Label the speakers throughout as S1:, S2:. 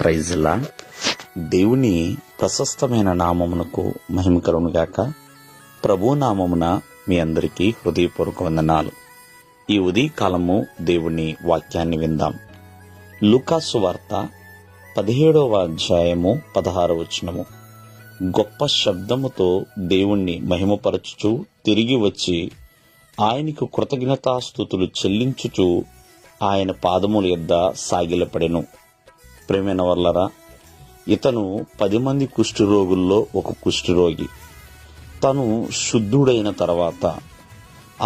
S1: ప్రైజ్లా దేవుని ప్రశస్తమైన నామమునకు మహిమ కలుగునుగాక. ప్రభు నామమున మీ అందరికీ హృదయపూర్వక వందనాలు. ఈ ఉదయకాలము దేవుని వాక్యాన్ని విందాం. లూకాసు వార్త 17వ అధ్యాయము 16వ వచనము. గొప్ప శబ్దముతో దేవుణ్ణి మహిమపరచుచు తిరిగి వచ్చి ఆయనకు కృతజ్ఞతాస్తుతులు చెల్లించుచు ఆయన పాదముల యొద్ద సాగిలపడెను. ప్రేమైన వర్లరా, ఇతను 10 మంది కుష్ఠరోగుల్లో ఒక కుష్ఠరోగి. తను శుద్ధుడైన తర్వాత,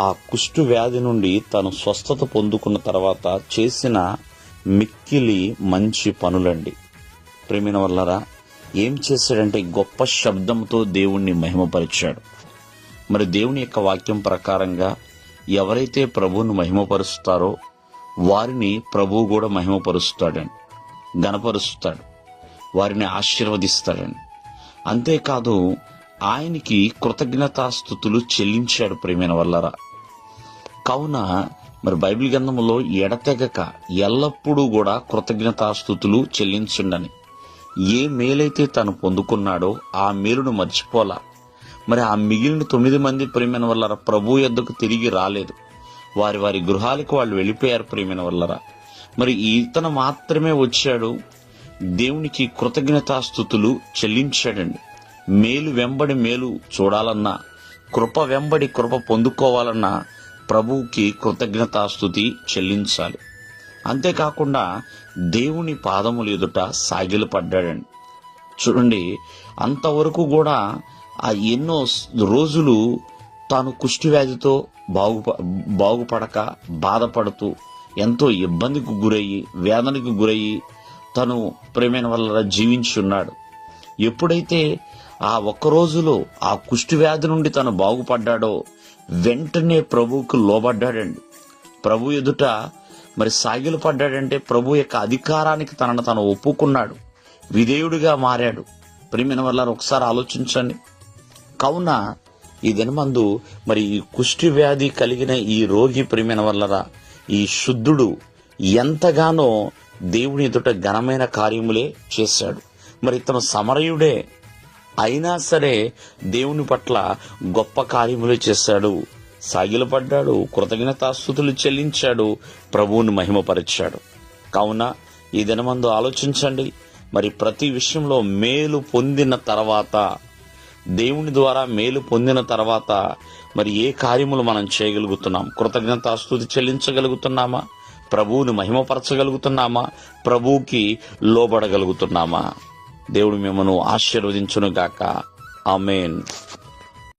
S1: ఆ కుష్ఠు వ్యాధి నుండి తను స్వస్థత పొందుకున్న తర్వాత చేసిన మిక్కిలి మంచి పనులండి. ప్రేమైన వర్లరా, ఏం చేశాడంటే గొప్ప శబ్దంతో దేవుణ్ణి మహిమపరిచాడు. మరి దేవుని యొక్క వాక్యం ప్రకారంగా ఎవరైతే ప్రభువును మహిమపరుస్తారో వారిని ప్రభువు కూడా మహిమపరుస్తాడండి, గణపరుస్తాడు, వారిని ఆశీర్వదిస్తాడండి. అంతేకాదు ఆయనకి కృతజ్ఞతాస్తుతులు చెల్లించాడు. ప్రేమైన వల్లరా, కావున మరి బైబిల్ గ్రంథంలో ఎడతెగక ఎల్లప్పుడూ కూడా కృతజ్ఞతాస్తుతులు చెల్లించుండని, ఏ మేలైతే తను పొందుకున్నాడో ఆ మేలును మర్చిపోలా. మరి ఆ మిగిలిన 9 మంది ప్రేమైన వల్లరా ప్రభు యొద్దకు తిరిగి రాలేదు. వారి వారి గృహాలకు వాళ్ళు వెళ్ళిపోయారు. ప్రేమైన వల్లరా, మరి ఇతను మాత్రమే వచ్చాడు, దేవునికి కృతజ్ఞతాస్తుతులు చెల్లించాడండి. మేలు వెంబడి మేలు చూడాలన్నా, కృప వెంబడి కృప పొందుకోవాలన్నా ప్రభువుకి కృతజ్ఞతాస్తుతి చెల్లించాలి. అంతేకాకుండా దేవుని పాదముల ఎదుట సాగిలపడ్డాడండి. చూడండి, అంతవరకు కూడా ఆ ఎన్నో రోజులు తాను కుష్ఠవ్యాధితో బాగుపడక బాధపడుతూ ఎంతో ఇబ్బందికి గురయ్యి వేదనకు గురయ్యి తను ప్రేమైన వల్ల జీవించి ఉన్నాడు. ఎప్పుడైతే ఆ ఒక్క రోజులో ఆ కుష్ఠవ్యాధి నుండి తను బాగుపడ్డాడో వెంటనే ప్రభువుకు లోబడ్డాడండి. ప్రభు ఎదుట మరి సాగిలు పడ్డాడంటే ప్రభు యొక్క అధికారానికి తనను ఒప్పుకున్నాడు, విధేయుడిగా మారాడు. ప్రేమైన వల్ల ఒకసారి ఆలోచించండి. కావున ఈ దినమందు మరి ఈ కుష్ఠి వ్యాధి కలిగిన ఈ రోగి ప్రేమైన వల్లరా, ఈ శుద్ధుడు ఎంతగానో దేవుని ఎదుట ఘనమైన కార్యములే చేశాడు. మరి ఇతను సమరయుడే అయినా సరే దేవుని పట్ల గొప్ప కార్యములే చేశాడు. సాగిలపడ్డాడు, కృతజ్ఞతాస్తుతులు చెల్లించాడు, ప్రభువుని మహిమపరిచాడు. కావున ఈ దినమందు ఆలోచించండి. మరి ప్రతి విషయంలో మేలు పొందిన తర్వాత, దేవుని ద్వారా మేలు పొందిన తర్వాత మరి ఏ కార్యములు మనం చేయగలుగుతున్నాం? కృతజ్ఞతాస్తుతి చెల్లించగలుగుతున్నామా? ప్రభువుని మహిమపరచగలుగుతున్నామా? ప్రభువుకి లోబడగలుగుతున్నామా? దేవుడు మిమ్మల్ని ఆశీర్వదించును గాక. ఆమేన్.